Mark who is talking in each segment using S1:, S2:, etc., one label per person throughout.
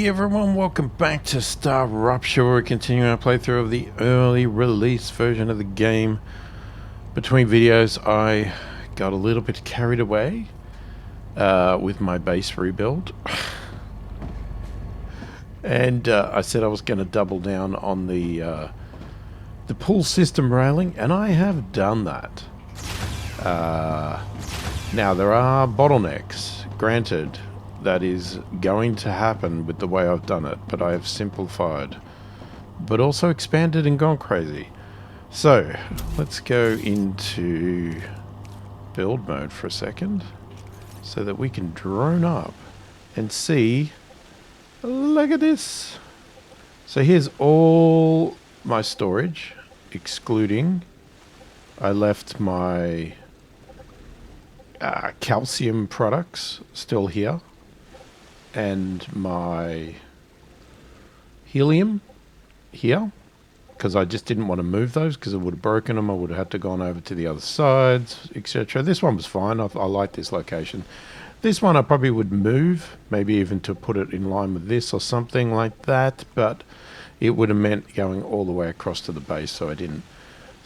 S1: Hey everyone, welcome back to StarRupture. We're continuing our playthrough of the early release version of the game. Between videos, I got a little bit carried away with my base rebuild. And I said I was going to double down on the pull system railing, and I have done that. Now, there are bottlenecks, granted. That is going to happen with the way I've done it, but I have simplified, but also expanded and gone crazy. So let's go into build mode for a second so that we can drone up and see. Look at this. So here's all my storage, excluding I left my calcium products still here, and my helium here, because I just didn't want to move those because it would have broken them. I would have had to gone over to the other sides, etc. This one was fine. I like this location. This one I probably would move, maybe even to put it in line with this or something like that, but it would have meant going all the way across to the base, so I didn't.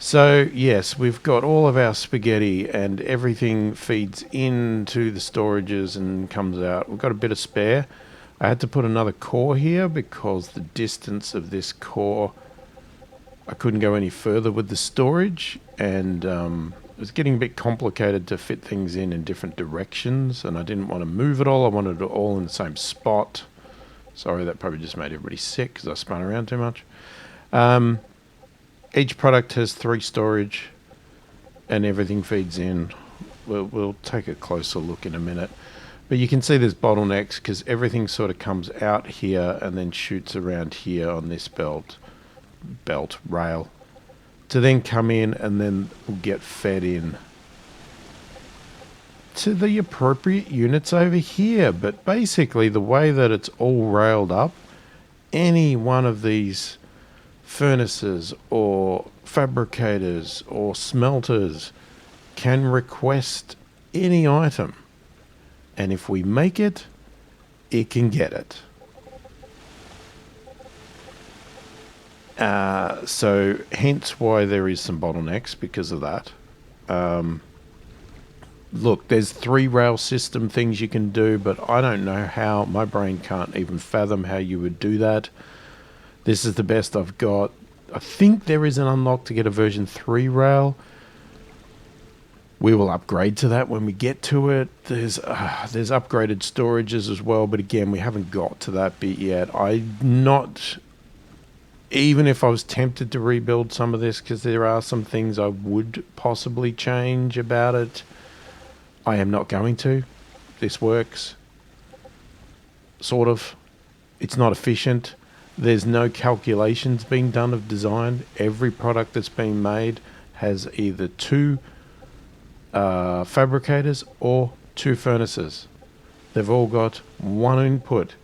S1: So yes, we've got all of our spaghetti and everything feeds into the storages and comes out. We've got a bit of spare. I had to put another core here because the distance of this core, I couldn't go any further with the storage, and it was getting a bit complicated to fit things in different directions, and I didn't want to move it all. I wanted it all in the same spot. Sorry, that probably just made everybody sick because I spun around too much. Each product has 3 storage and everything feeds in. We'll take a closer look in a minute. But you can see there's bottlenecks because everything sort of comes out here and then shoots around here on this belt rail to then come in and then get fed in to the appropriate units over here. But basically the way that it's all railed up, any one of these furnaces or fabricators or smelters can request any item, and if we make it, it can get it. So hence why there is some bottlenecks because of that. Look, there's 3 rail system things you can do, but I don't know how. My brain can't even fathom how you would do that. This is the best I've got. I think there is an unlock to get a version 3 rail. We will upgrade to that when we get to it. There's upgraded storages as well, but again, we haven't got to that bit yet. Even if I was tempted to rebuild some of this, because there are some things I would possibly change about it, I am not going to. This works. Sort of. It's not efficient. There's no calculations being done of design. Every product that's being made has either 2 fabricators or 2 furnaces. They've all got one input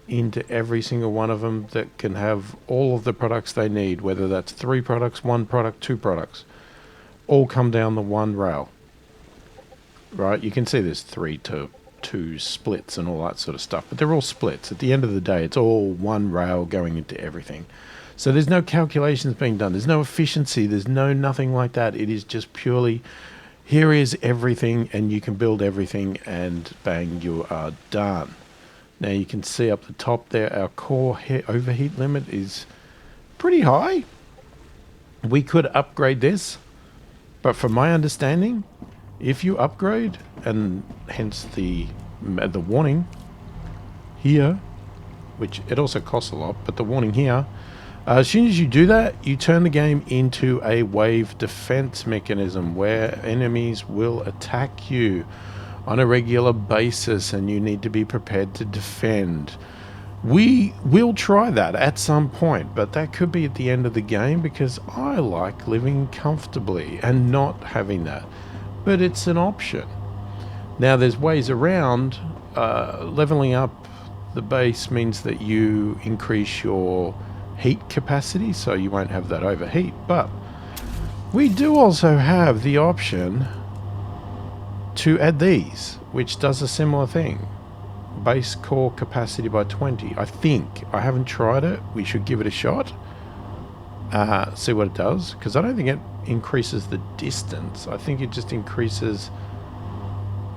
S1: into every single one of them that can have all of the products they need, whether that's 3 products, 1 product, 2 products. All come down the one rail. Right? You can see there's 3 to 2 splits and all that sort of stuff, but they're all splits. At the end of the day, it's all one rail going into everything. So there's no calculations being done. There's no efficiency. There's nothing like that. It is just purely, here is everything, and you can build everything, and bang, you are done. Now you can see up the top there, our core overheat limit is pretty high. We could upgrade this, but from my understanding, if you upgrade, and hence the warning here, which it also costs a lot, but the warning here, as soon as you do that, you turn the game into a wave defense mechanism where enemies will attack you on a regular basis and you need to be prepared to defend. We will try that at some point, but that could be at the end of the game because I like living comfortably and not having that. But it's an option. Now there's ways around. Leveling up the base means that you increase your heat capacity, so you won't have that overheat. But we do also have the option to add these, which does a similar thing. base core capacity by 20. I think. I haven't tried it. We should give it a shot. See what it does. Because I don't think it increases the distance. I think it just increases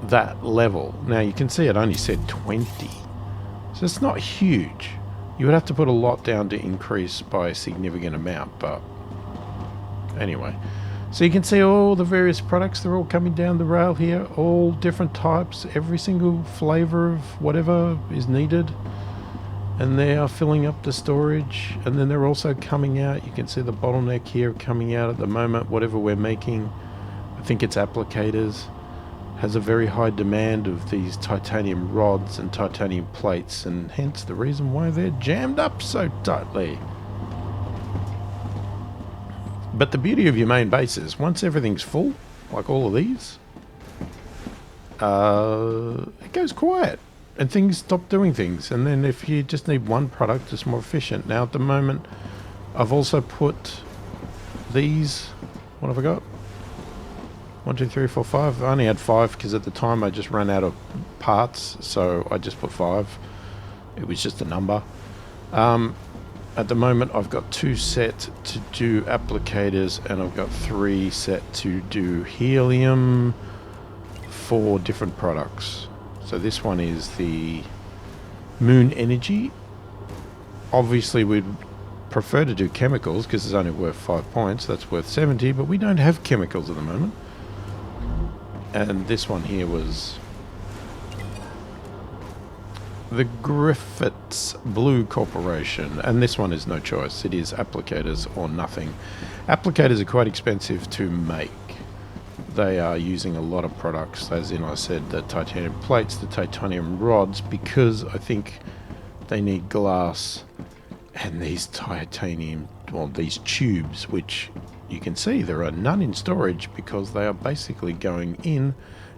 S1: that level. Now you can see it only said 20. So it's not huge. You would have to put a lot down to increase by a significant amount. But anyway. So you can see all the various products, they're all coming down the rail here, all different types, every single flavor of whatever is needed. And they are filling up the storage, and then they're also coming out. You can see the bottleneck here coming out at the moment, whatever we're making. I think it's applicators. Has a very high demand of these titanium rods and titanium plates, and hence the reason why they're jammed up so tightly. But the beauty of your main base is, once everything's full, like all of these, it goes quiet and things stop doing things. And then if you just need one product, it's more efficient. Now at the moment, I've also put these, what have I got? 1, 2, 3, 4, 5. I only had 5 because at the time I just ran out of parts, so I just put 5. It was just a number. At the moment I've got 2 set to do applicators, and I've got 3 set to do helium for different products. So this one is the moon energy. Obviously we'd prefer to do chemicals because it's only worth 5 points. That's worth 70, but we don't have chemicals at the moment. And this one here was the Griffiths Blue Corporation, and this one is no choice. It is applicators or nothing. Applicators are quite expensive to make. They are using a lot of products, as in I said, the titanium plates, the titanium rods, because I think they need glass and these titanium, well, these tubes, which you can see there are none in storage because they are basically going in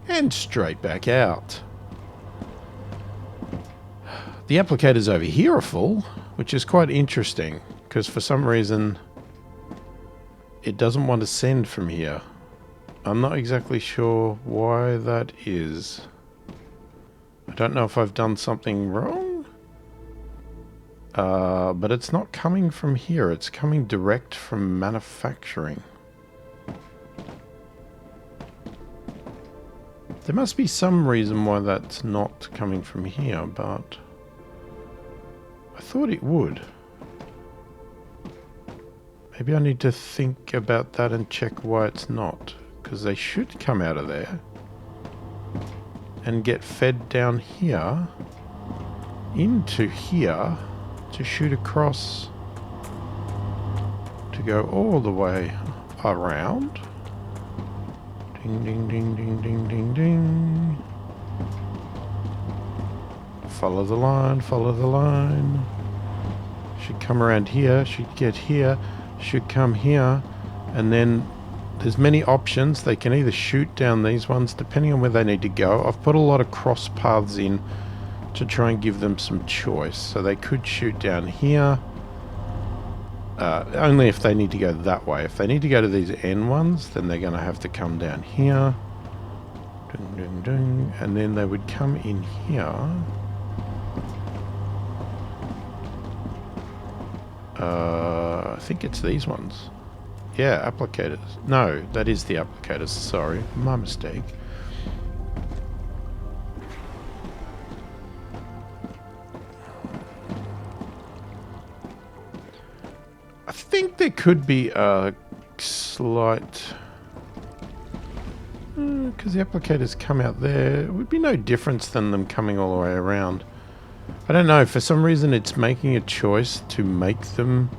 S1: and straight back out. The applicators over here are full, which is quite interesting, because for some reason it doesn't want to send from here. I'm not exactly sure why that is. I don't know if I've done something wrong, but it's not coming from here. It's coming direct from manufacturing. There must be some reason why that's not coming from here, but I thought it would. Maybe I need to think about that and check why it's not, because they should come out of there and get fed down here into here to shoot across to go all the way around. Ding, ding, ding, ding, ding, ding, ding. Follow the line, follow the line. Should come around here, should get here, should come here, and then there's many options. They can either shoot down these ones depending on where they need to go. I've put a lot of cross paths in to try and give them some choice. So they could shoot down here, only if they need to go that way. If they need to go to these end ones, then they're going to have to come down here. Ding, ding, ding. And then they would come in here. I think it's these ones. Yeah, applicators. No, that is the applicators. Sorry, my mistake. I think there could be a slight... because the applicators come out there. It would be no difference than them coming all the way around. I don't know, for some reason it's making a choice to make them...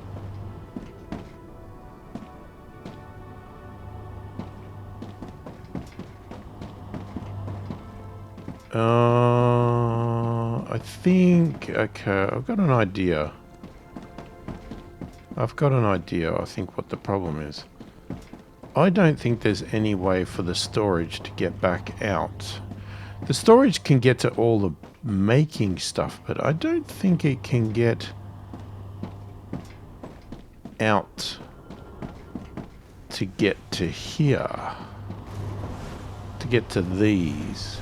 S1: I think... Okay, I've got an idea. I think, what the problem is. I don't think there's any way for the storage to get back out. The storage can get to all the making stuff, but I don't think it can get out to get to here, to get to these.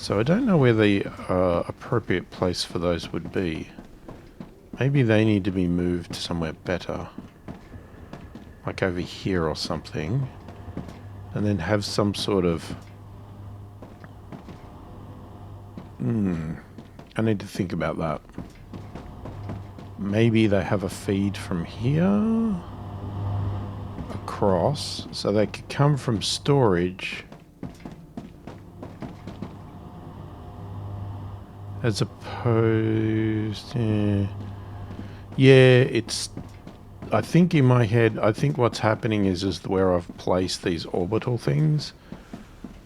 S1: So I don't know where the appropriate place for those would be. Maybe they need to be moved somewhere better. Like over here or something. And then have some sort of... I need to think about that. Maybe they have a feed from here across, so they could come from storage as opposed... Yeah, it's... I think in my head, I think what's happening is where I've placed these orbital things,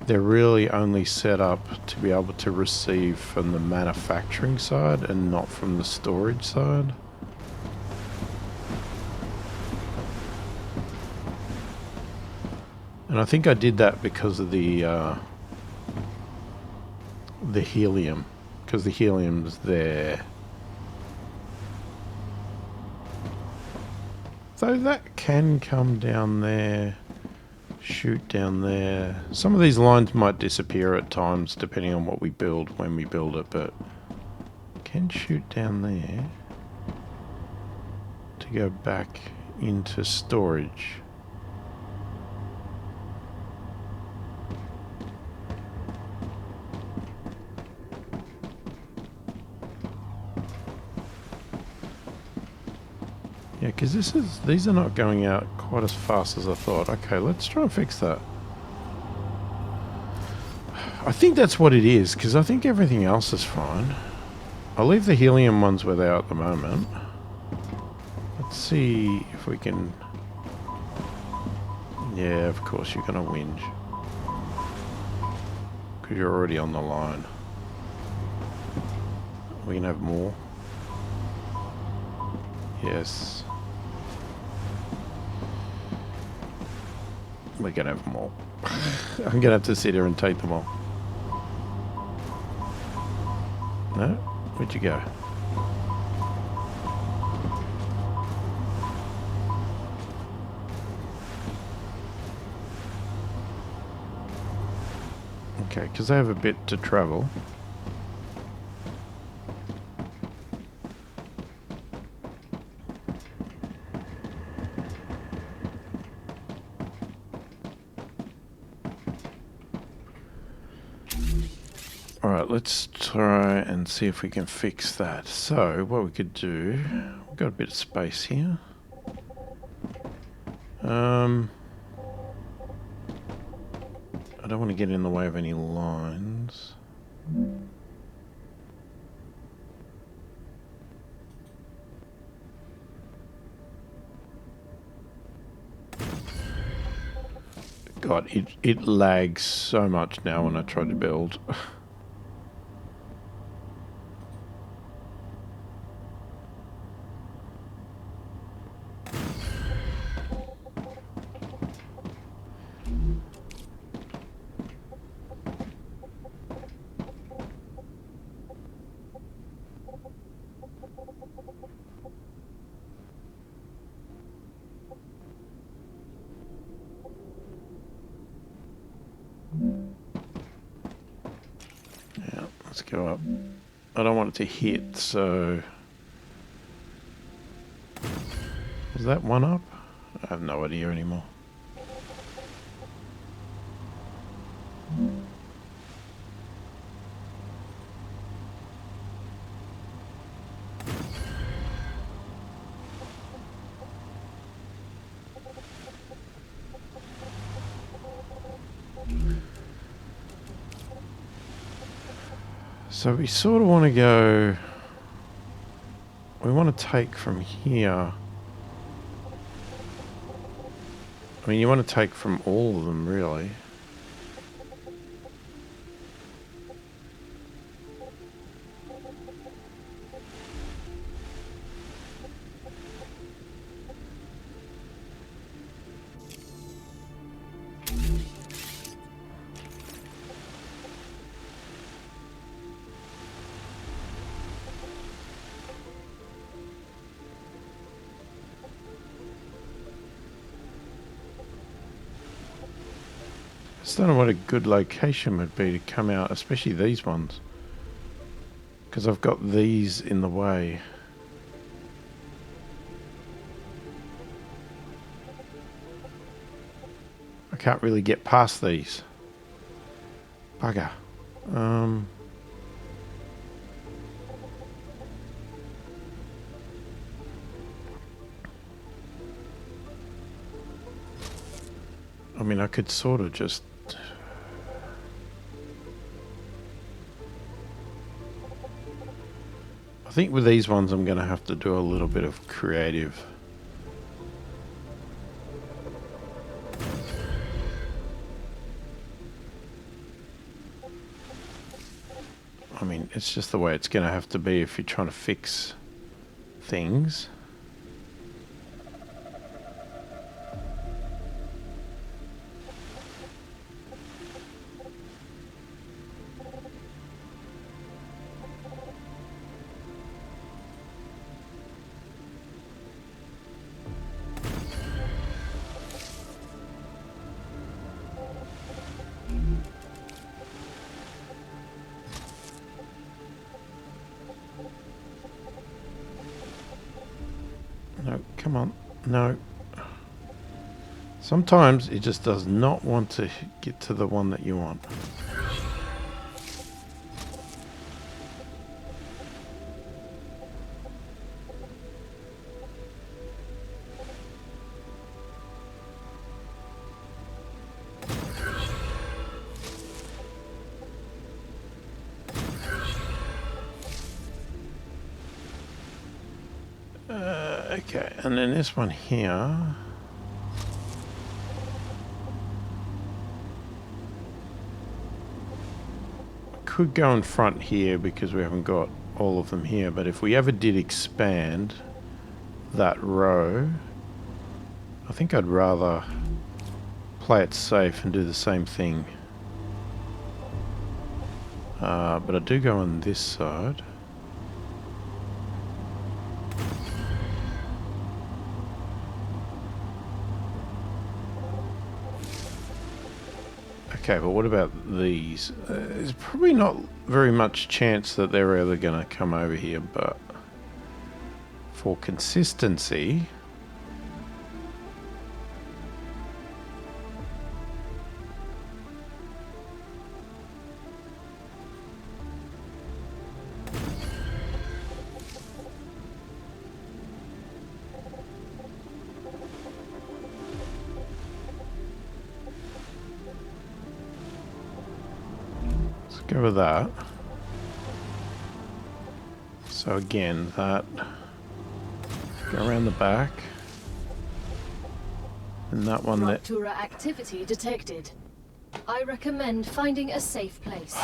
S1: they're really only set up to be able to receive from the manufacturing side and not from the storage side. And I think I did that because of the helium, because the helium's there. So that can come down there, shoot down there. Some of these lines might disappear at times depending on what we build, when we build it, but can shoot down there to go back into storage. Yeah, because these are not going out quite as fast as I thought. Okay, let's try and fix that. I think that's what it is, because I think everything else is fine. I'll leave the helium ones where they are at the moment. Let's see if we can... Yeah, of course you're going to whinge. Because you're already on the line. We can have more. Yes. We're going to have them all. I'm going to have to sit here and take them all. No? Where'd you go? Okay, because I have a bit to travel. Alright, let's try and see if we can fix that. So, what we could do... We've got a bit of space here. I don't want to get in the way of any lines. God, it lags so much now when I try to build. Yeah, let's go up. I don't want it to hit, so... Is that one up? I have no idea anymore. So we sort of want to go... We want to take from here... I mean, you want to take from all of them, really. just don't know what a good location would be to come out, especially these ones. Because I've got these in the way. I can't really get past these. Bugger. I mean, I could sort of just... I think with these ones I'm going to have to do a little bit of creative. I mean, it's just the way it's going to have to be if you're trying to fix things. No, come on. No. Sometimes it just does not want to get to the one that you want. Okay, and then this one here. I could go in front here because we haven't got all of them here, but if we ever did expand that row, I think I'd rather play it safe and do the same thing. But I do go on this side. Okay, but what about these? There's probably not very much chance that they're ever going to come over here, but for consistency... go with that. So again, that go around the back, and that one that
S2: StarRupture activity detected. I recommend finding a safe place.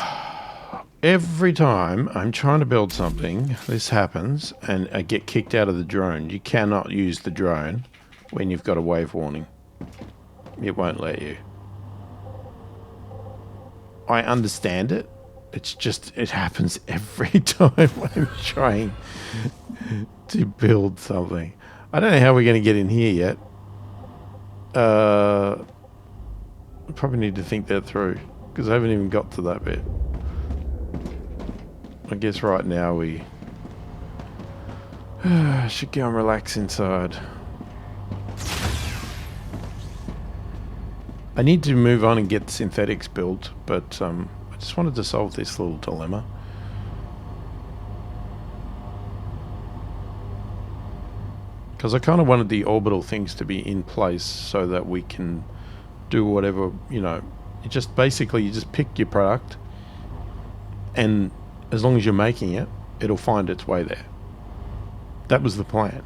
S1: every time I'm trying to build something, this happens, and I get kicked out of the drone. You cannot use the drone when you've got a wave warning. It won't let you. I understand it. It's just, it happens every time I'm trying to build something. I don't know how we're going to get in here yet. I probably need to think that through, because I haven't even got to that bit. I guess right now we should go and relax inside. I need to move on and get synthetics built, but I just wanted to solve this little dilemma. Because I kind of wanted the orbital things to be in place so that we can do whatever, you know, you just basically, you just pick your product, and as long as you're making it, it'll find its way there. That was the plan.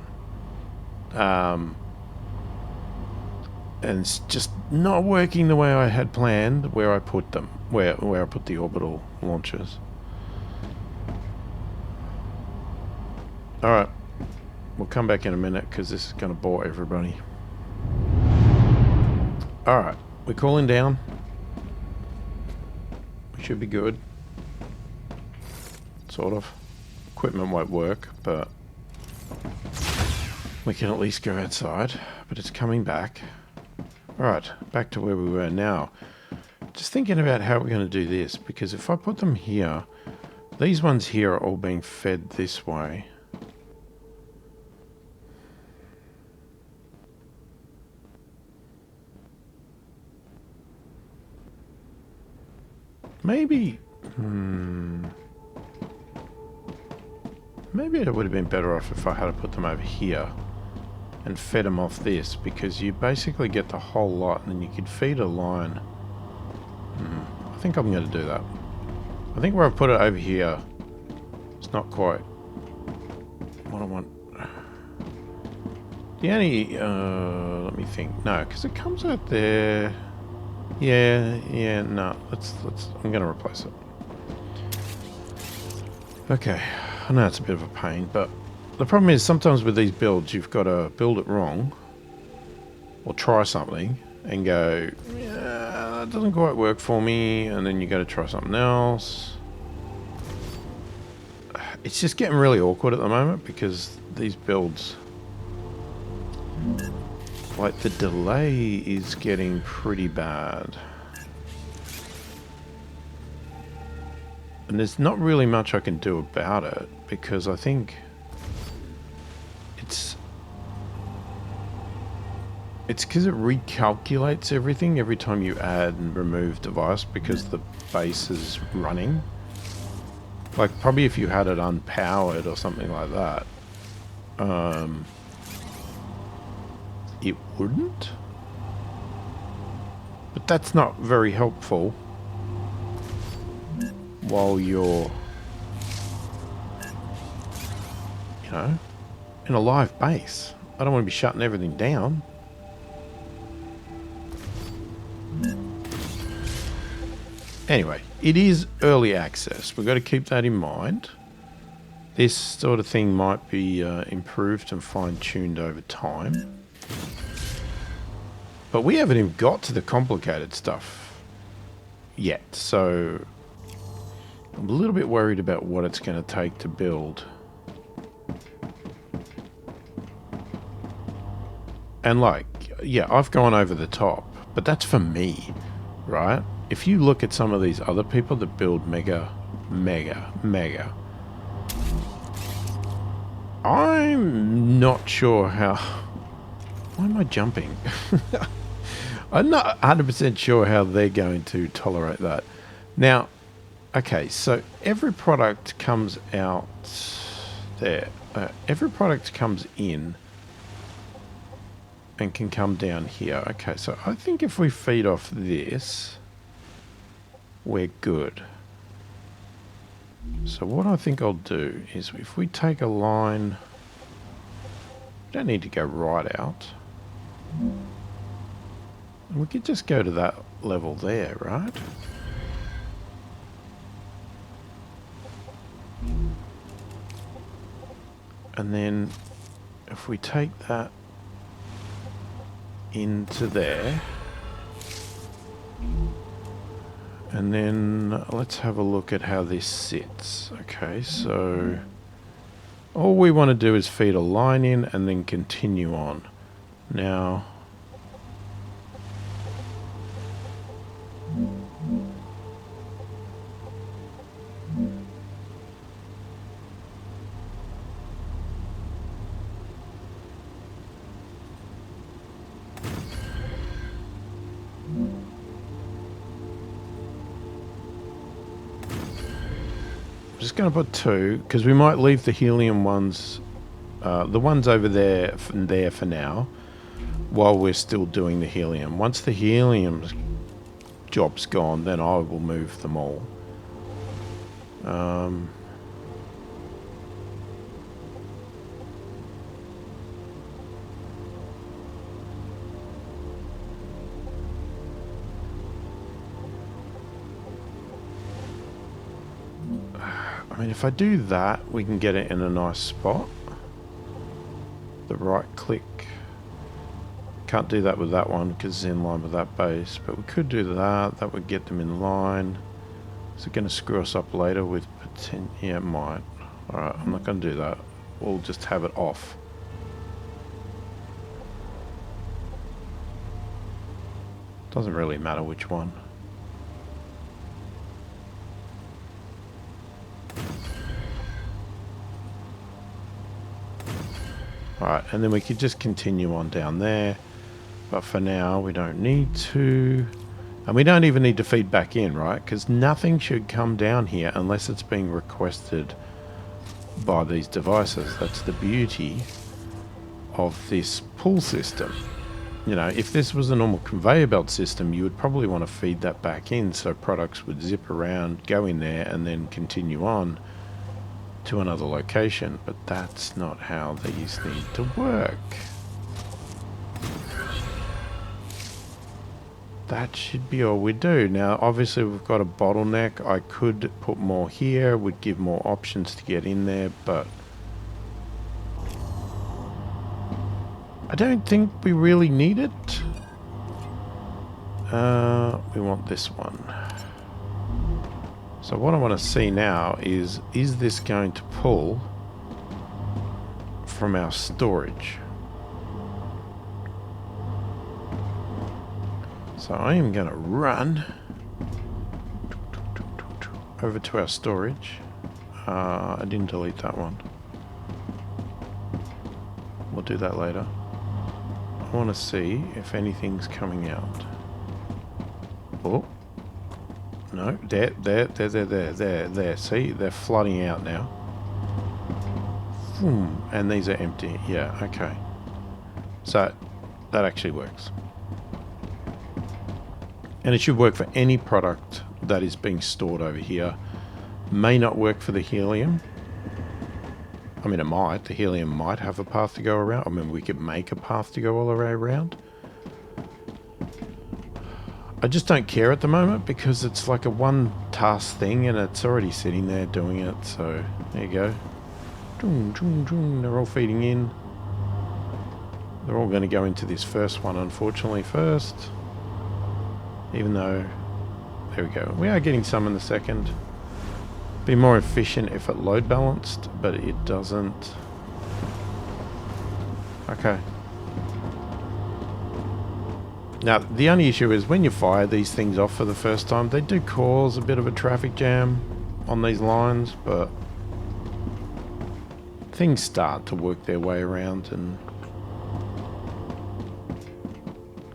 S1: And it's just not working the way I had planned where I put them, where I put the orbital launchers. Alright, we'll come back in a minute because this is going to bore everybody. Alright, we're cooling down. We should be good. Sort of. Equipment won't work, but we can at least go outside. But it's coming back. Alright, back to where we were now. Just thinking about how we're going to do this, because if I put them here, these ones here are all being fed this way. Maybe, maybe it would have been better off if I had to put them over here and fed them off this, because you basically get the whole lot and then you could feed a line. I think I'm going to do that. I think where I've put it over here, it's not quite what I want. The only, let me think. No, because it comes out there. Yeah, no. I'm going to replace it. Okay. I know it's a bit of a pain, but the problem is sometimes with these builds, you've got to build it wrong or try something and go, yeah, that doesn't quite work for me, and then you got to try something else. It's just getting really awkward at the moment because these builds, like the delay is getting pretty bad. And there's not really much I can do about it because I think it's because it recalculates everything every time you add and remove device because the base is running. Like probably if you had it unpowered or something like that, it wouldn't. But that's not very helpful while you're, you know, in a live base. I don't want to be shutting everything down. Anyway, it is early access. We've got to keep that in mind. This sort of thing might be improved and fine-tuned over time. But we haven't even got to the complicated stuff yet, so I'm a little bit worried about what it's going to take to build. And like, yeah, I've gone over the top, but that's for me, right? If you look at some of these other people that build mega, I'm not sure how... Why am I jumping? I'm not 100% sure how they're going to tolerate that. Now, okay, so every product comes out there. Every product comes in and can come down here. Okay, so I think if we feed off this, we're good. So what I think I'll do is if we take a line, we don't need to go right out. We could just go to that level there, right? And then if we take that into there, and then let's have a look at how this sits. Okay, so all we want to do is feed a line in and then continue on. Now, I'm just going to put 2 because we might leave the helium ones, the ones over there for now, while we're still doing the helium. Once the helium job's gone, then I will move them all. I mean, if I do that, we can get it in a nice spot. The right click. Can't do that with that one because it's in line with that base, but we could do that. That would get them in line. Is it going to screw us up later with potential? Yeah, it might. Alright, I'm not going to do that. We'll just have it off. Doesn't really matter which one. Right, and then we could just continue on down there. But for now, we don't need to. And we don't even need to feed back in, right? Because nothing should come down here unless it's being requested by these devices. That's the beauty of this pull system. You know, if this was a normal conveyor belt system, you would probably want to feed that back in so products would zip around, go in there, and then continue on to another location. But that's not how these need to work. That should be all we do. Now, obviously, we've got a bottleneck. I could put more here, would give more options to get in there, but I don't think we really need it. We want this one. So what I want to see now is this going to pull from our storage? So I am going to run over to our storage. I didn't delete that one. We'll do that later. I want to see if anything's coming out. Oh. No, there. See, they're flooding out now. And these are empty. Yeah, okay. So that actually works. And it should work for any product that is being stored over here. May not work for the helium. I mean, it might. The helium might have a path to go around. I mean, we could make a path to go all the way around. I just don't care at the moment because it's like a one task thing and it's already sitting there doing it. So there you go. They're all feeding in. They're all going to go into this first one, unfortunately, first. Even though, there we go. We are getting some in the second. Be more efficient if it load balanced, but it doesn't. Okay. Now, the only issue is when you fire these things off for the first time, they do cause a bit of a traffic jam on these lines, but things start to work their way around and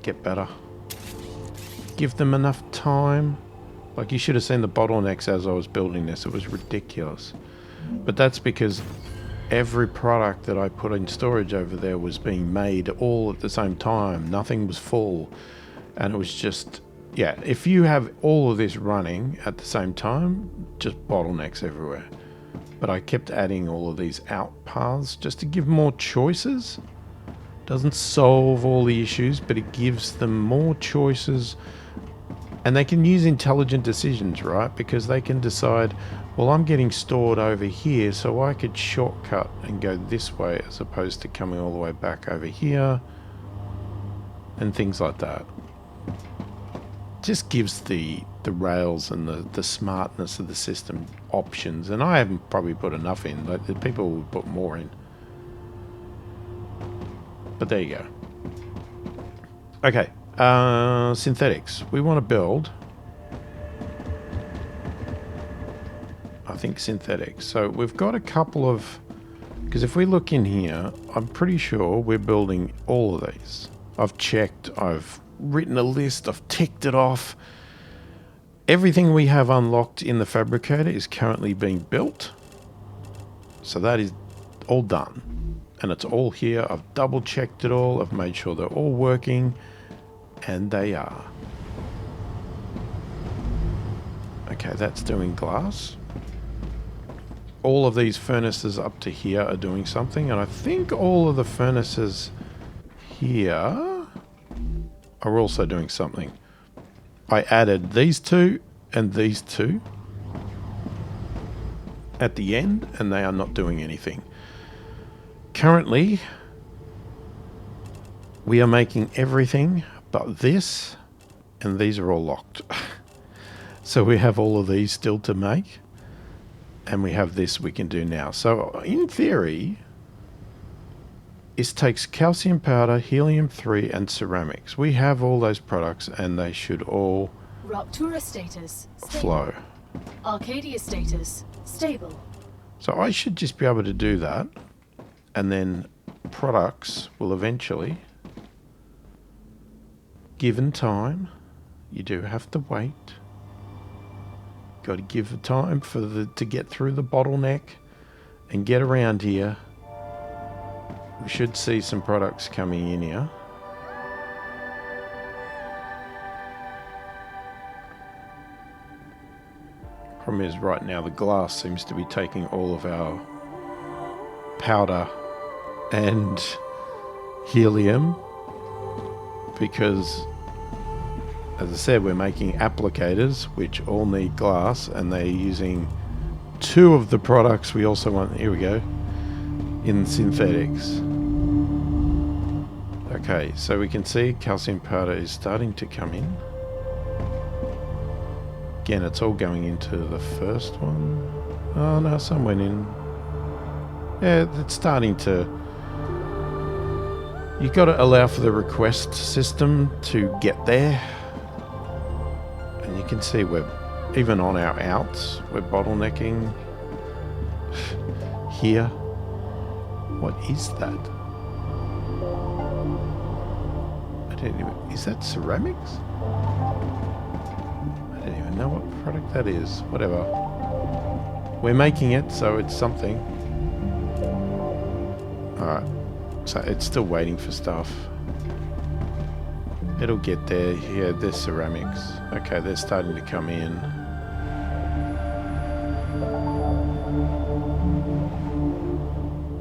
S1: get better. Give them enough time. Like, you should have seen the bottlenecks as I was building this. It was ridiculous. But that's because every product that I put in storage over there was being made all at the same time. Nothing was full. And it was just, yeah, if you have all of this running at the same time, just bottlenecks everywhere. But I kept adding all of these out paths just to give more choices. Doesn't solve all the issues, but it gives them more choices. And they can use intelligent decisions, right? Because they can decide, well, I'm getting stored over here, so I could shortcut and go this way as opposed to coming all the way back over here. And things like that. Just gives the rails and the smartness of the system options. And I haven't probably put enough in. Like, the people would put more in. But there you go. Okay. Synthetics. We want to build, I think, synthetics. So we've got a couple of, because if we look in here, I'm pretty sure we're building all of these. I've checked, I've written a list, I've ticked it off. Everything we have unlocked in the fabricator is currently being built. So that is all done. And it's all here. I've double checked it all. I've made sure they're all working. And they are. Okay, that's doing glass. All of these furnaces up to here are doing something. And I think all of the furnaces here are also doing something. I added these two and these two at the end, and they are not doing anything. Currently, we are making everything but this, and these are all locked. So we have all of these still to make, and we have this we can do now. So in theory, it takes calcium powder, helium-3, and ceramics. We have all those products, and they should all
S2: Raptura status stable.
S1: flow.
S2: Arcadia status stable.
S1: So I should just be able to do that, and then products will eventually, given time, you do have to wait. Got to give it time for to get through the bottleneck and get around here. We should see some products coming in here. Problem is, right now the glass seems to be taking all of our powder and helium, because, as I said, we're making applicators which all need glass, and they're using 2 of the products we also want. Here we go, in synthetics. Okay, so we can see calcium powder is starting to come in. Again, it's all going into the first one. Oh no, some went in. Yeah, it's starting to... You've got to allow for the request system to get there. And you can see we're, even on our outs, we're bottlenecking here. What is that? I don't even... Is that ceramics? I don't even know what product that is. Whatever. We're making it, so it's something. Alright. So it's still waiting for stuff. It'll get there. Yeah, there's ceramics. Okay, they're starting to come in.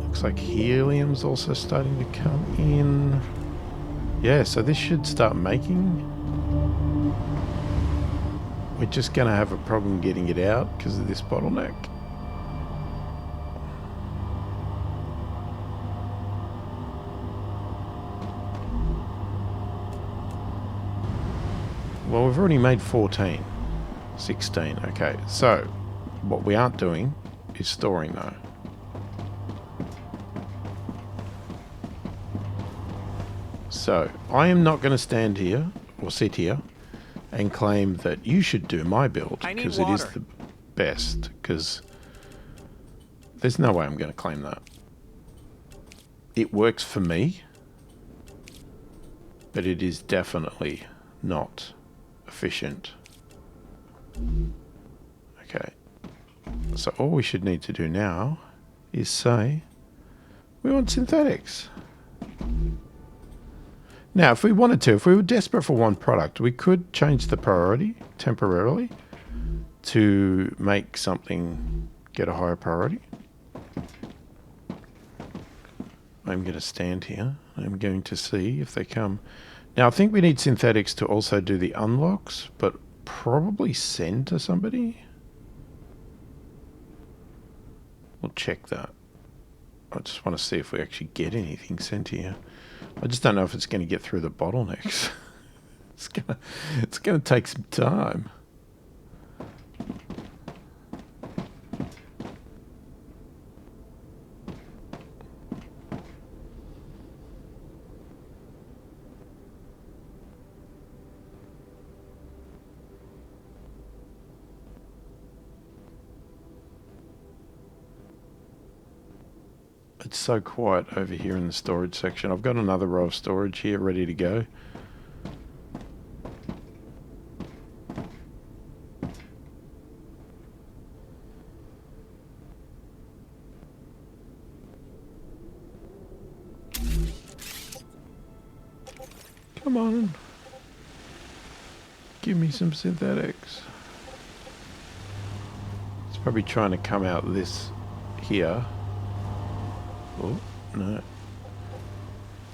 S1: Looks like helium's also starting to come in. Yeah, so this should start making. We're just going to have a problem getting it out because of this bottleneck. Well, we've already made 14. 16. Okay, so what we aren't doing is storing though. So I am not going to stand here or sit here and claim that you should do my build because it is the best, because there's no way I'm going to claim that. It works for me, but it is definitely not efficient. Okay, so all we should need to do now is say we want synthetics. Now, if we wanted to, if we were desperate for one product, we could change the priority temporarily to make something get a higher priority. I'm going to stand here. I'm going to see if they come. Now, I think we need synthetics to also do the unlocks, but probably send to somebody. We'll check that. I just want to see if we actually get anything sent here. I just don't know if it's going to get through the bottlenecks. It's gonna take some time. It's so quiet over here in the storage section. I've got another row of storage here ready to go. Come on. Give me some synthetics. It's probably trying to come out this here. Oh, no.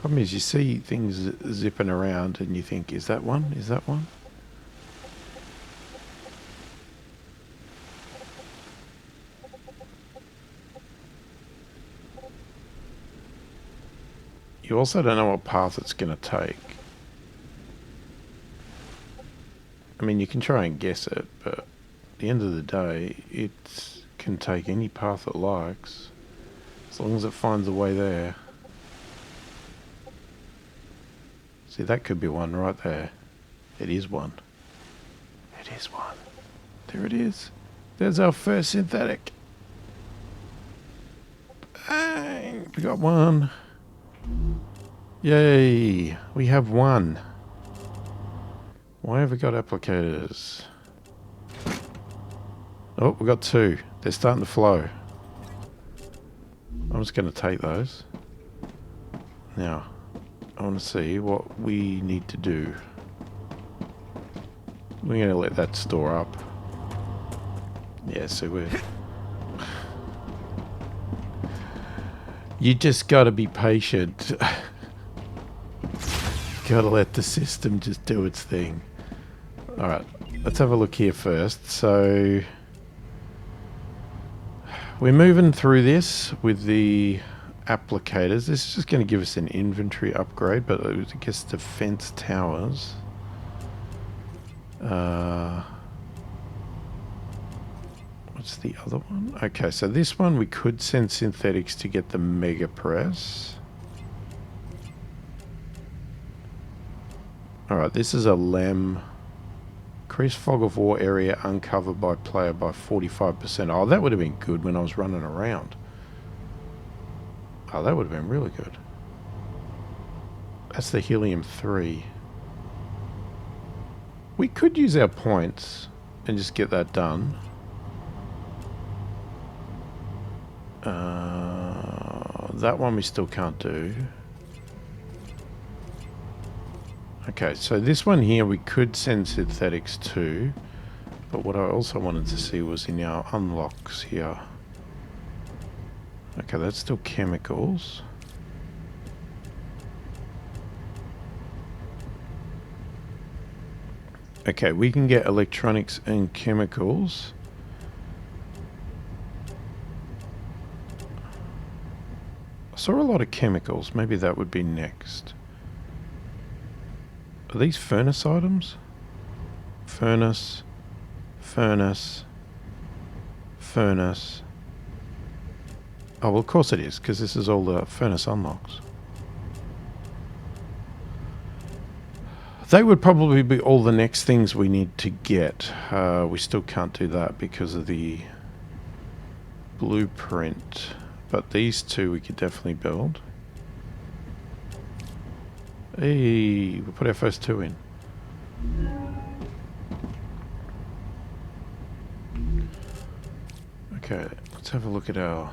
S1: Problem is you see things zipping around and you think, is that one? Is that one? You also don't know what path it's going to take. I mean, you can try and guess it, but at the end of the day, it can take any path it likes. As long as it finds a way there. See, that could be one right there. It is one. It is one. There it is. There's our first synthetic. Bang! We got one. Yay! We have one. Why have we got applicators? Oh, we got two. They're starting to flow. I'm just going to take those. Now, I want to see what we need to do. We're going to let that store up. Yeah, so we're... You just got to be patient. Got to let the system just do its thing. Alright, let's have a look here first. So... we're moving through this with the applicators. This is just going to give us an inventory upgrade, but I guess defense towers. What's the other one? Okay, so this one we could send synthetics to get the mega press. Alright, this is a LEM. Increase fog of war area uncovered by player by 45%. Oh, that would have been good when I was running around. Oh, that would have been really good. That's the helium-3. We could use our points and just get that done. That one we still can't do. Okay, so this one here we could send synthetics to, but what I also wanted to see was in our unlocks here. Okay, that's still chemicals. Okay, we can get electronics and chemicals. I saw a lot of chemicals. Maybe that would be next. Are these furnace items? Furnace, furnace, furnace. Oh, well, of course it is, because this is all the furnace unlocks. They would probably be all the next things we need to get. We still can't do that because of the blueprint. But these two we could definitely build. Hey, we'll put our first two in. Okay, let's have a look at our...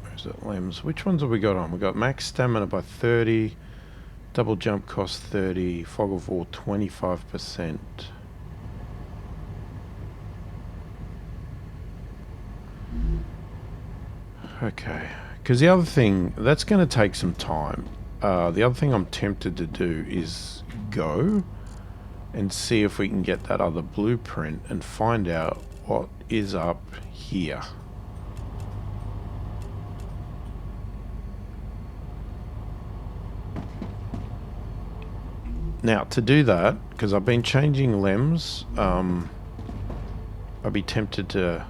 S1: where's it, LEMs? Which ones have we got on? We've got max stamina by 30, double jump cost 30, fog of war 25%. Okay, because the other thing, that's going to take some time. The other thing I'm tempted to do is go and see if we can get that other blueprint and find out what is up here. Now, to do that, because I've been changing LEMs, I'd be tempted to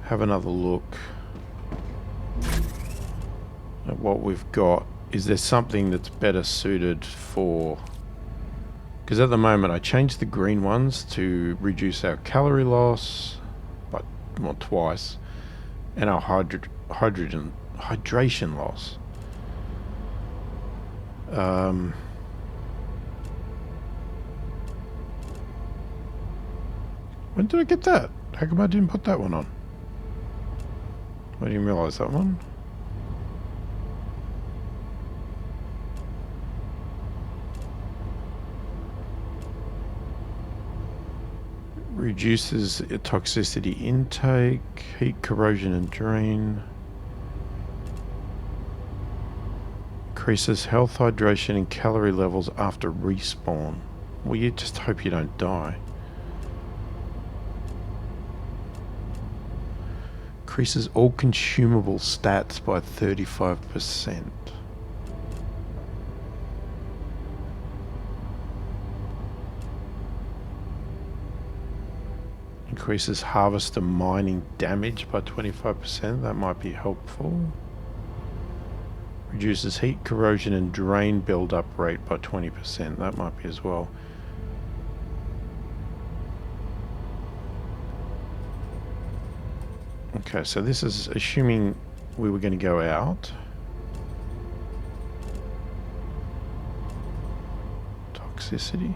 S1: have another look at what we've got. Is there something that's better suited for... because at the moment I changed the green ones to reduce our calorie loss by, well, twice, and our hydration loss. When did I get that? How come I didn't put that one on? I didn't realise that one. Reduces toxicity intake, heat corrosion and drain. Increases health, hydration and calorie levels after respawn. Well, you just hope you don't die. Increases all consumable stats by 35%. Increases harvester mining damage by 25%. That might be helpful. Reduces heat corrosion and drain build-up rate by 20%. That might be as well. Okay, so this is assuming we were going to go out. toxicity.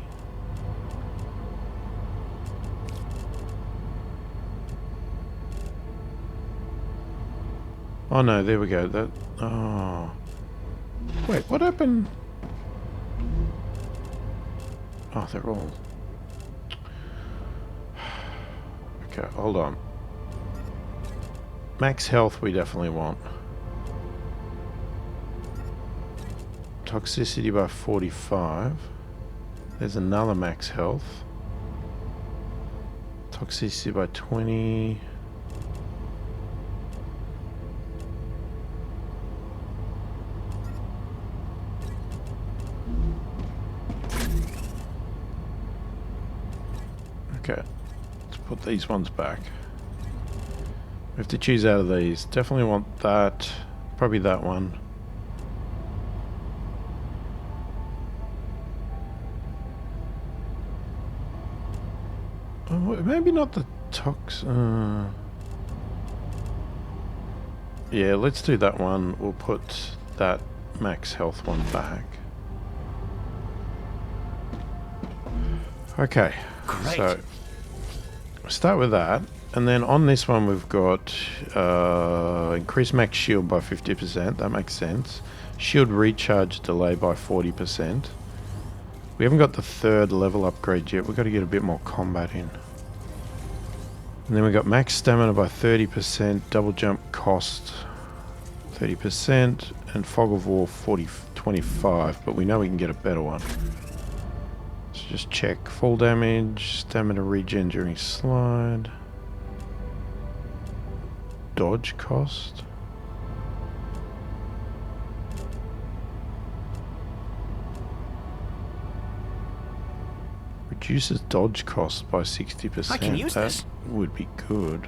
S1: Oh no, there we go. That. Oh. Wait, what happened? Oh, they're all. Okay, hold on. Max health we definitely want. Toxicity by 45. There's another max health. Toxicity by 20. Okay, let's put these ones back. We have to choose out of these. Definitely want that. Probably that one. Oh, maybe not the tox. Yeah, let's do that one. We'll put that max health one back. Okay.
S3: Great.
S1: So start with that, and then on this one we've got increase max shield by 50%. That makes sense. Shield recharge delay by 40%. We haven't got the third level upgrade yet. We've got to get a bit more combat in. And then we got max stamina by 30%, double jump cost 30%, and fog of war 25. But we know we can get a better one. So just check full damage, stamina regen during slide, dodge cost. Reduces dodge cost by 60%.
S3: I can use
S1: that
S3: this.
S1: Would be good.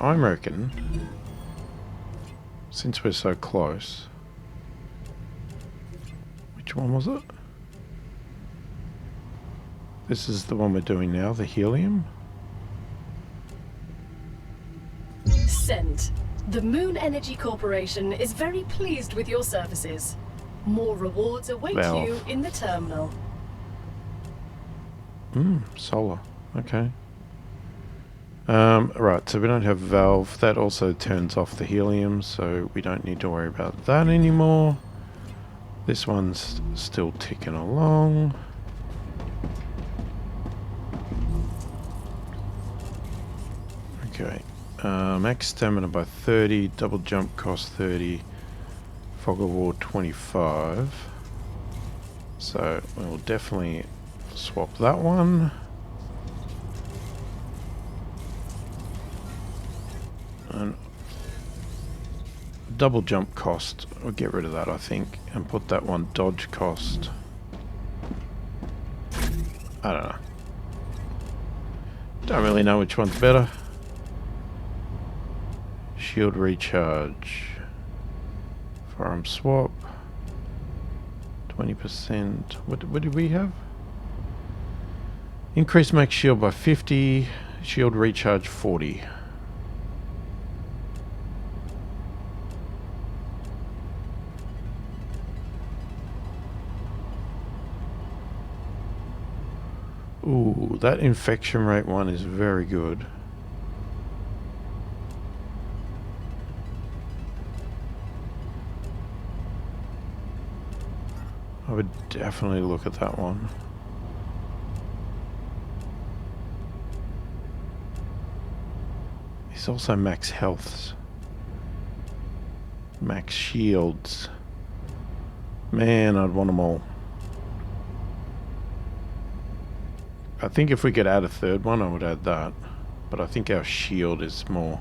S1: I reckon, since we're so close, which one was it? This is the one we're doing now, the helium.
S2: Sent. The Moon Energy Corporation is very pleased with your services. More rewards await
S1: Valve.
S2: you in the terminal.
S1: Solar. Okay. Right, so we don't have valve. That also turns off the helium, so we don't need to worry about that anymore. This one's still ticking along. Okay. Max stamina by 30, double jump cost 30, fog of war 25. So we'll definitely swap that one. And double jump cost, we'll get rid of that I think, and put that one dodge cost. I don't know. Don't really know which one's better. Shield recharge. Firearm swap. 20%. What did we have? Increase max shield by 50. Shield recharge 40. Ooh, that infection rate one is very good. I would definitely look at that one. It's also max healths. Max shields. Man, I'd want them all. I think if we could add a third one, I would add that. But I think our shield is more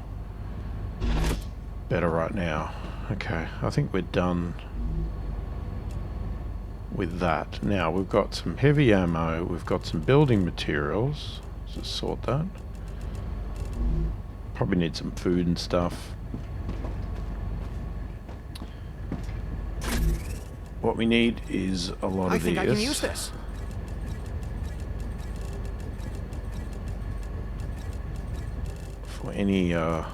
S1: better right now. Okay, I think we're done with that. Now we've got some heavy ammo, we've got some building materials. Let's just sort that. Probably need some food and stuff. What we need is a lot of these.
S3: I think I can use this.
S1: for any, what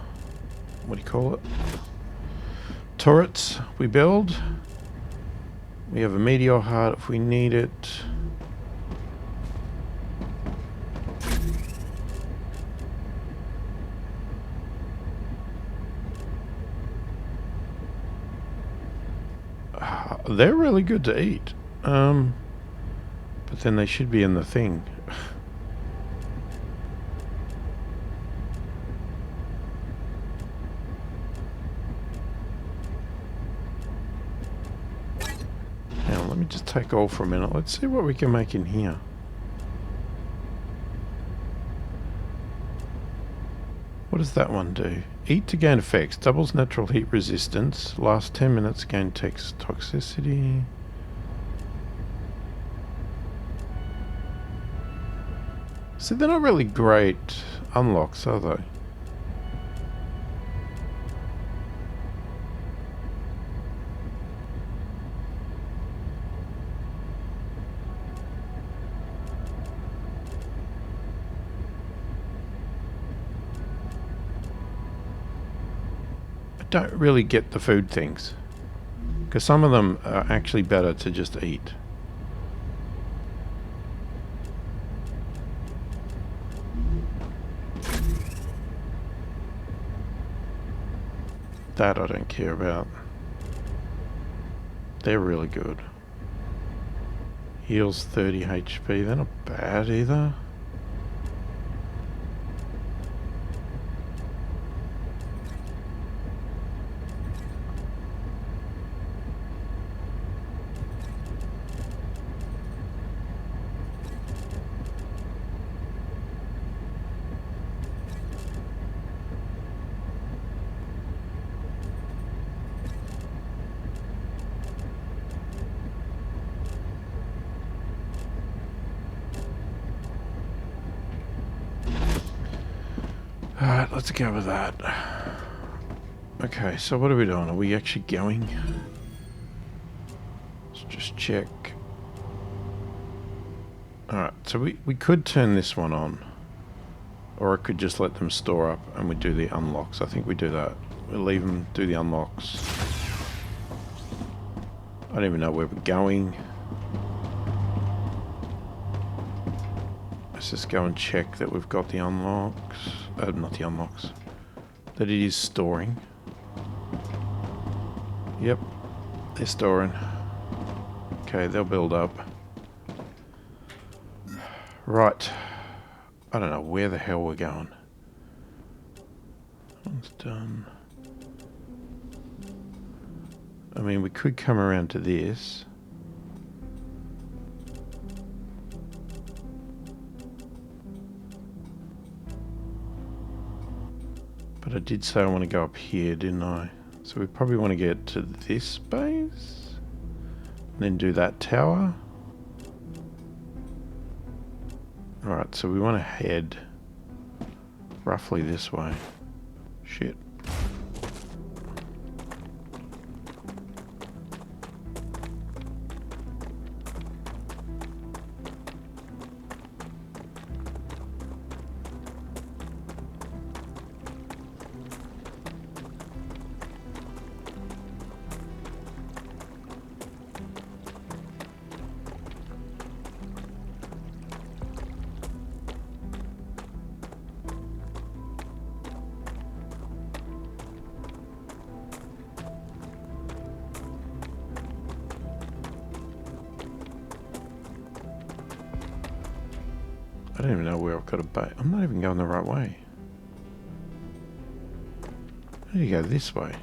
S1: do you call it? Turrets we build. We have a meteor heart if we need it. They're really good to eat. But then they should be in the thing. Now, let me just take all for a minute. Let's see what we can make in here. What does that one do? Eat to gain effects. Doubles natural heat resistance. Last 10 minutes gain toxicity. See, they're not really great unlocks, are they? Don't really get the food things, because some of them are actually better to just eat. That I don't care about. They're really good. Heals 30 HP, they're not bad either. Alright, let's go with that. Okay, so what are we doing? Are we actually going? Let's just check. Alright, so we could turn this one on. Or I could just let them store up and we do the unlocks. I think we do that. We'll leave them do the unlocks. I don't even know where we're going. Let's just go and check that we've got the unlocks. Not the unlocks. That it is storing. Yep, they're storing. Okay, they'll build up. Right. I don't know where the hell we're going. That one's done. I mean, we could come around to this. But I did say I want to go up here, didn't I? So we probably want to get to this base. And then do that tower. Alright, so we want to head roughly this way. Shit. I don't even know where I've got a bait. I'm not even going the right way. I need to go this way.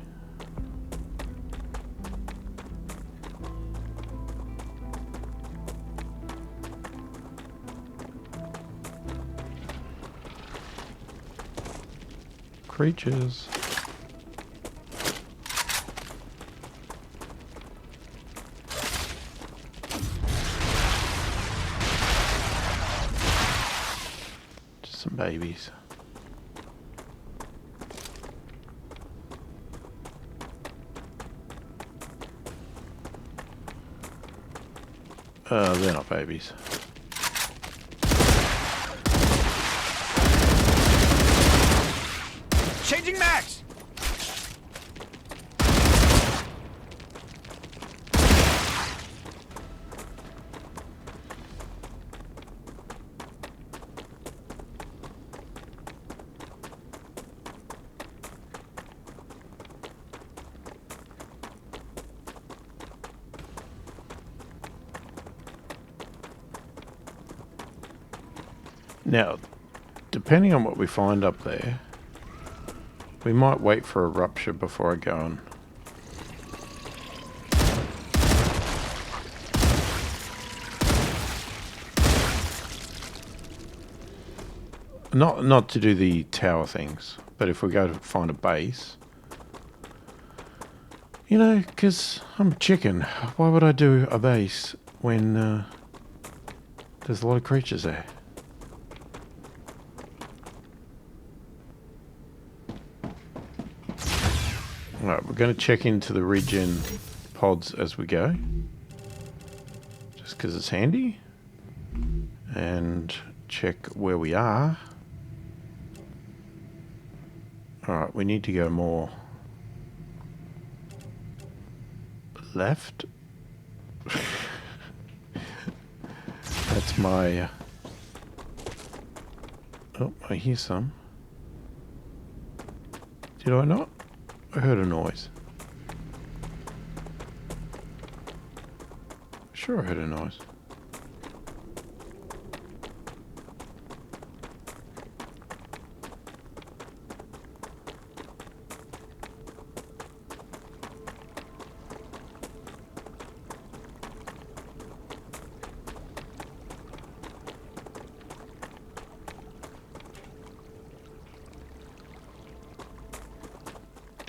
S1: Creatures. Babies. They're not babies. Now, depending on what we find up there, we might wait for a rupture before I go on. Not to do the tower things, but if we go to find a base, you know, because I'm a chicken. Why would I do a base when there's a lot of creatures there? Alright, we're going to check into the regen pods as we go, just because it's handy, and check where we are. Alright, we need to go more left. That's my... oh, I hear some. Did I not? I heard a noise. Sure, I heard a noise.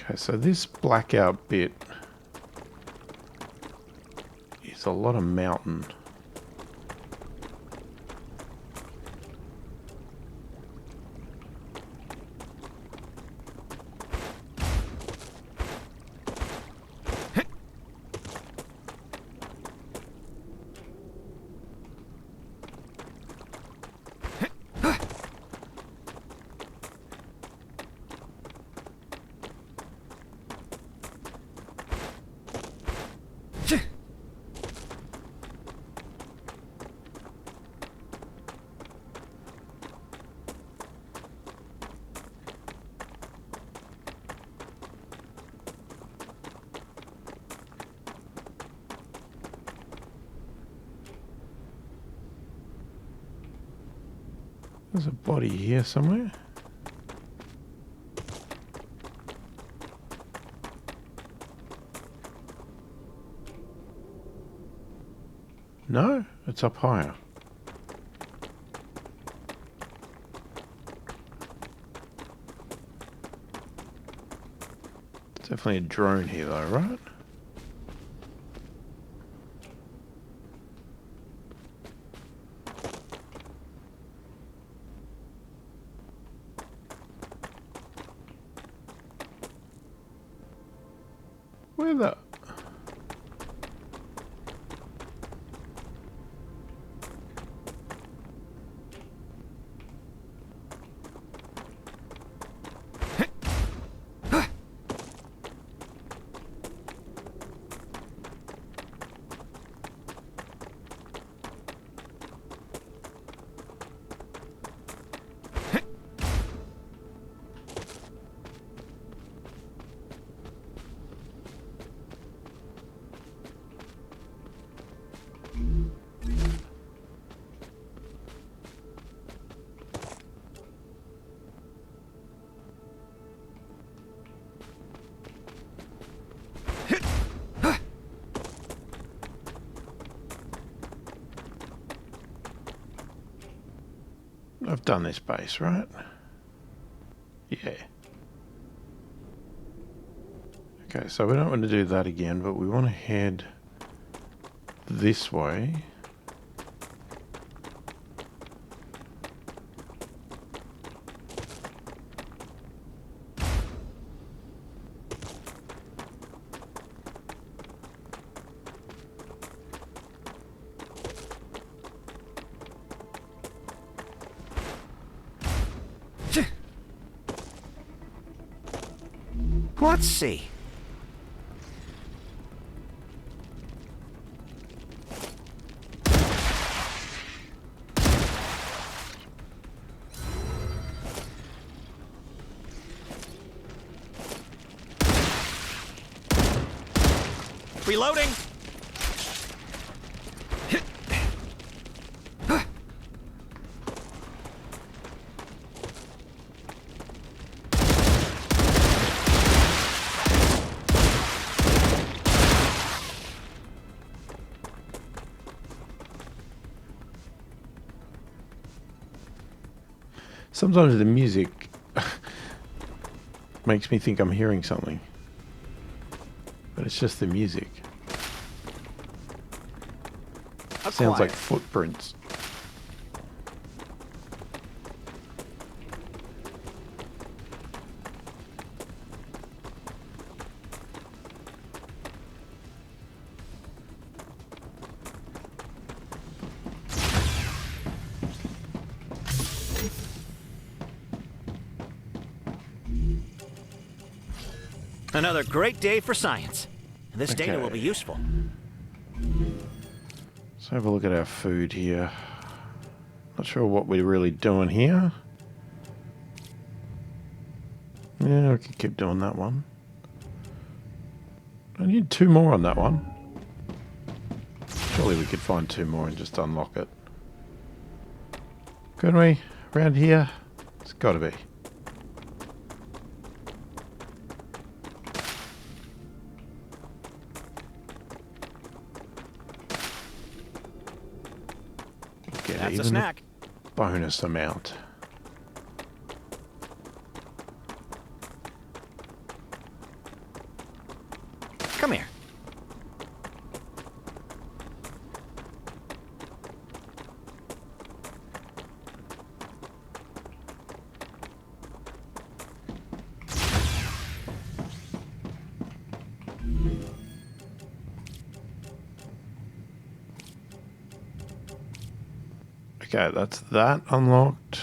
S1: Okay, so this blackout bit is a lot of mountain. There's a body here somewhere. No, it's up higher. It's definitely a drone here though, right? Where the... I've done this base, right? Yeah. Okay, so we don't want to do that again, but we want to head this way.
S3: Let's see. Reloading.
S1: Sometimes the music makes me think I'm hearing something. But it's just the music. Sounds like footprints.
S3: Another great day for science. This data will
S1: Okay.
S3: be useful.
S1: Let's have a look at our food here. Not sure what we're really doing here. Yeah, we could keep doing that one. I need 2 more on that one. Surely we could find 2 more and just unlock it. Couldn't we? Around here? It's gotta be. Get
S3: That's a
S1: even
S3: snack.
S1: bonus amount.
S3: Come here.
S1: Okay, that's that unlocked.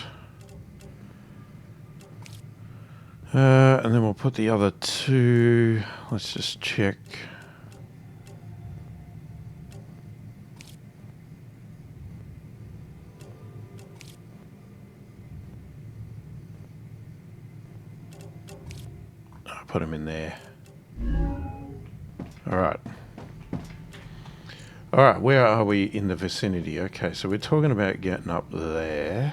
S1: And then we'll put the other 2. Let's just check. I'll put them in there. All right. All right, where are we in the vicinity? Okay, so we're talking about getting up there.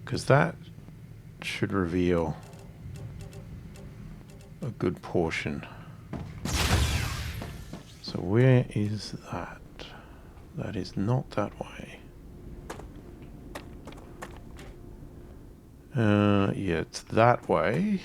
S1: Because that should reveal a good portion. So where is that? That is not that way. Yeah, it's that way.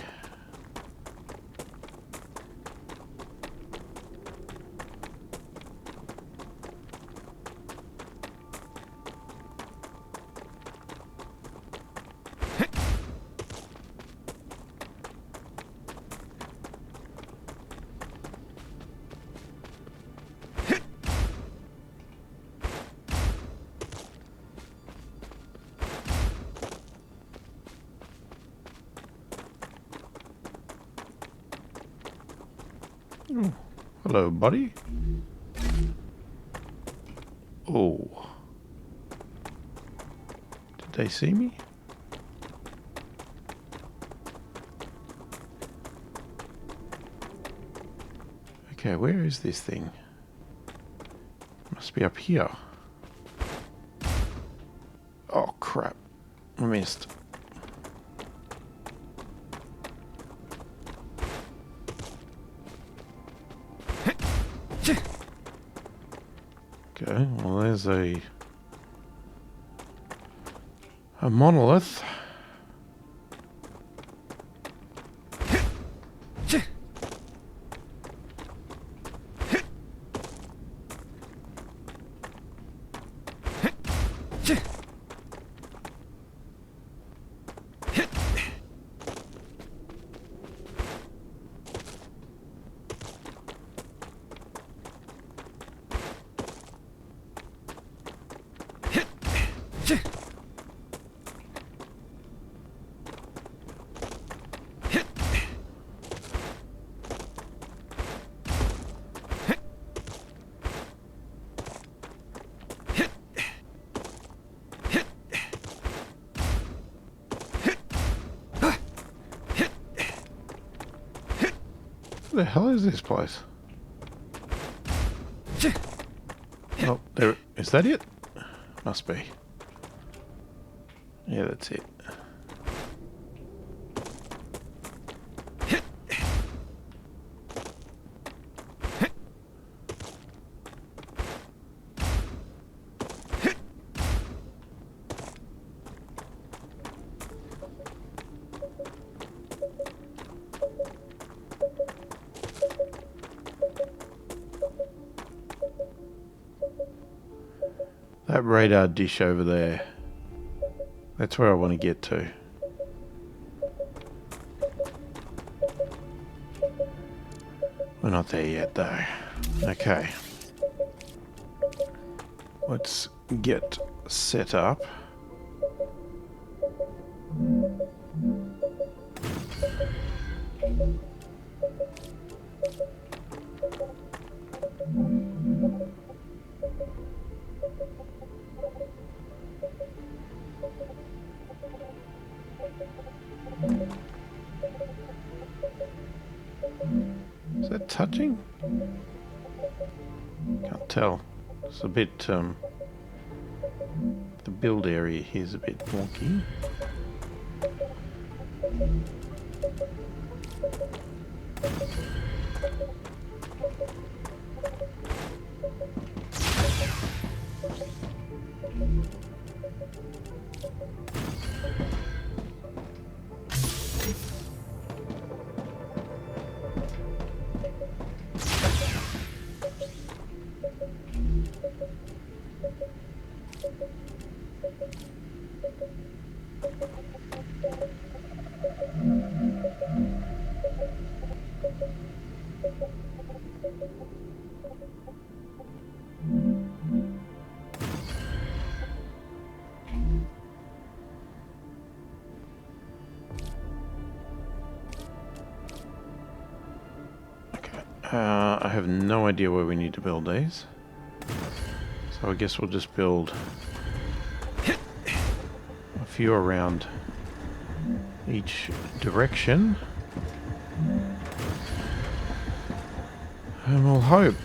S1: Oh, hello, buddy. Oh. Did they see me? Okay, where is this thing? Must be up here. Oh, crap. I missed. Okay, well there's a monolith. What the hell is this place? Oh, there. Is that it? Must be. Yeah, that's it. That radar dish over there. That's where I want to get to. We're not there yet though. Okay. Let's get set up. Is that touching? Can't tell. It's a bit, the build area here is a bit wonky. I have no idea where we need to build these. So I guess we'll just build a few around each direction. And we'll hope.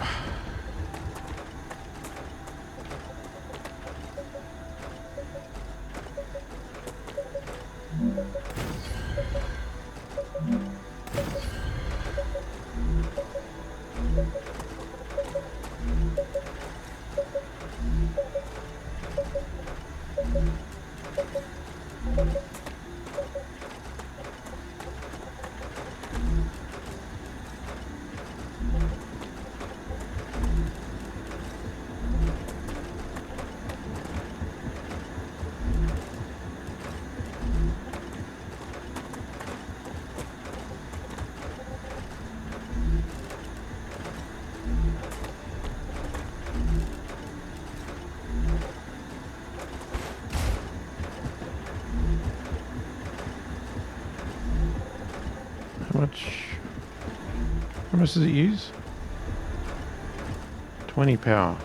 S1: How much does it use? 20 power.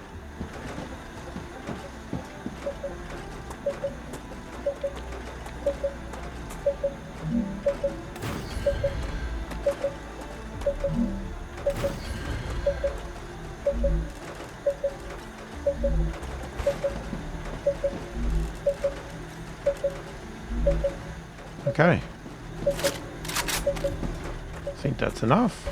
S1: Okay. I think that's enough.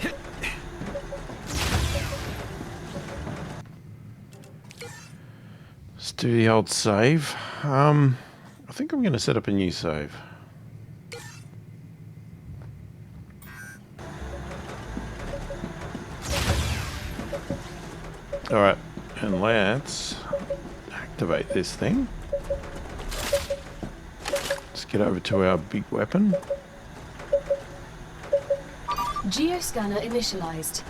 S1: Let's do the old save. I think I'm going to set up a new save. Alright, and let's activate this thing. Let's get over to our big weapon.
S2: Geoscanner initialized.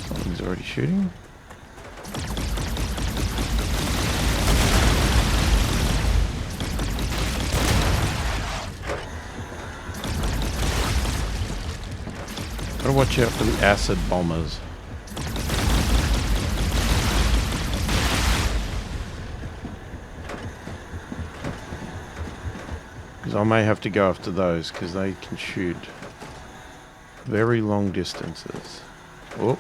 S1: Something's already shooting. Gotta watch out for the acid bombers. I may have to go after those because they can shoot very long distances. Oh.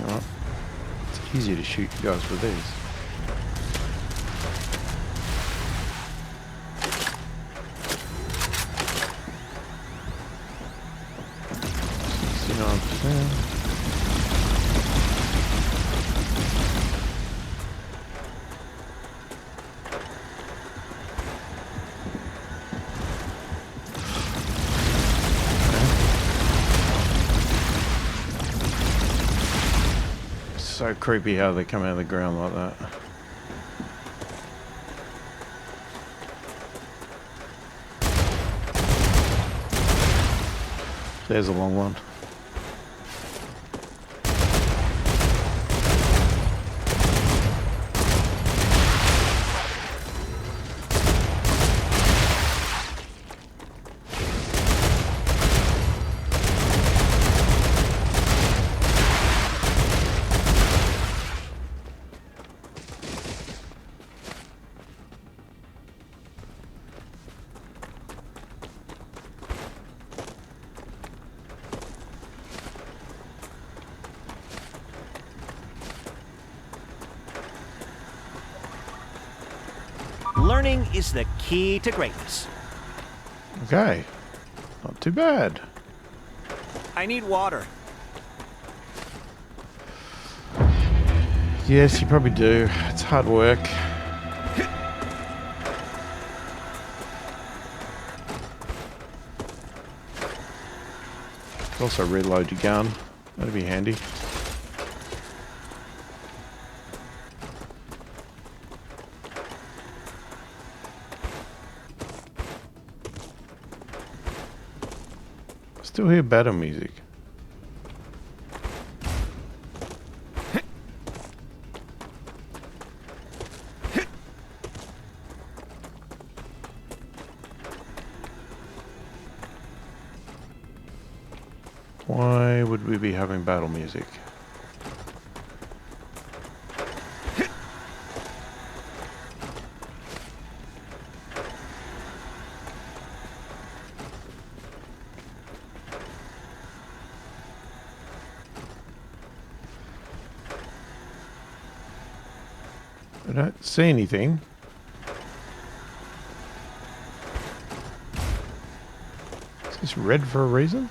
S1: Oh. It's easier to shoot you guys with these. So creepy how they come out of the ground like that. There's a long one.
S3: Learning is the key to greatness.
S1: Okay. Not too bad.
S3: I need water.
S1: Yes, you probably do. It's hard work. Also reload your gun. That'd be handy. Still hear battle music. Why would we be having battle music? I don't see anything. Is this red for a reason?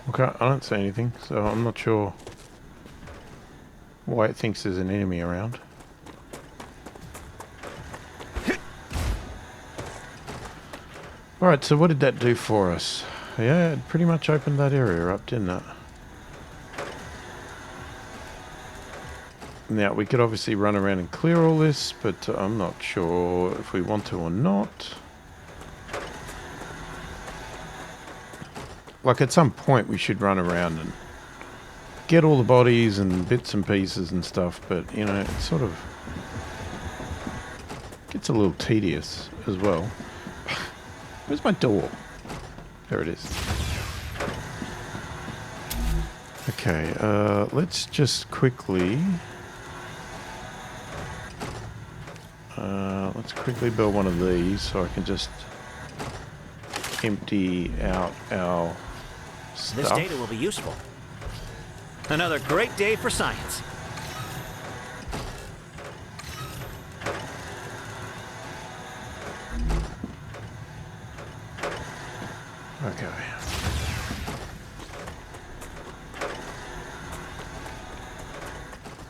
S1: Okay, I don't see anything, so I'm not sure why it thinks there's an enemy around. Alright, so what did that do for us? Yeah, it pretty much opened that area up, didn't it? Now, we could obviously run around and clear all this, but I'm not sure if we want to or not. Like, at some point we should run around and get all the bodies and bits and pieces and stuff, but, you know, it sort of gets a little tedious as well. Where's my door? There it is. Okay, let's just quickly... let's quickly build one of these so I can just empty out our stuff.
S3: This data will be useful. Another great day for science.
S1: Okay.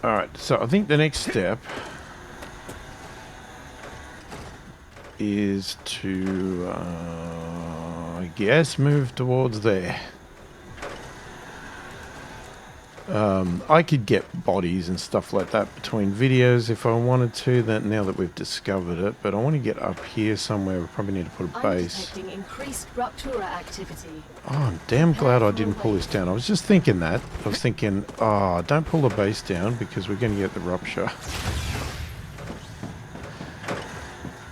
S1: Alright, so I think the next step is to, I guess, move towards there. I could get bodies and stuff like that between videos if I wanted to, now that we've discovered it, but I want to get up here somewhere. We probably need to put a base.
S2: I'm detecting increased rupture activity.
S1: Oh, I'm damn glad I didn't pull this down. I was just thinking that. I was thinking, oh, don't pull the base down because we're going to get the rupture.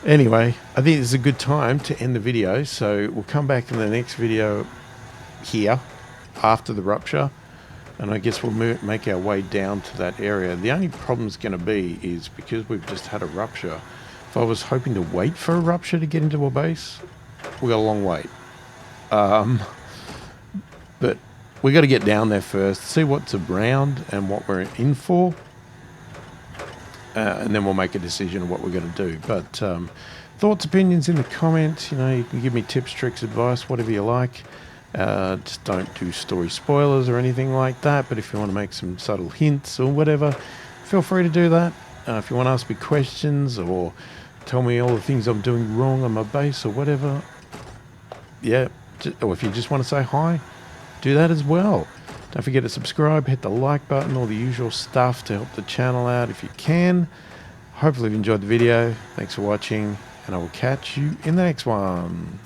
S1: Anyway, I think this is a good time to end the video, so we'll come back in the next video here after the rupture, and I guess we'll make our way down to that area. The only problem's going to be is because we've just had a rupture. If I was hoping to wait for a rupture to get into a base, we got a long wait. But we got to get down there first, see what's around and what we're in for. And then we'll make a decision of what we're going to do. But thoughts, opinions in the comments. You know, you can give me tips, tricks, advice, whatever you like. Just don't do story spoilers or anything like that. But if you want to make some subtle hints or whatever, feel free to do that. If you want to ask me questions or tell me all the things I'm doing wrong on my base or whatever. Yeah, or if you just want to say hi, do that as well. Don't forget to subscribe, hit the like button, all the usual stuff to help the channel out if you can. Hopefully you've enjoyed the video. Thanks for watching, and I will catch you in the next one.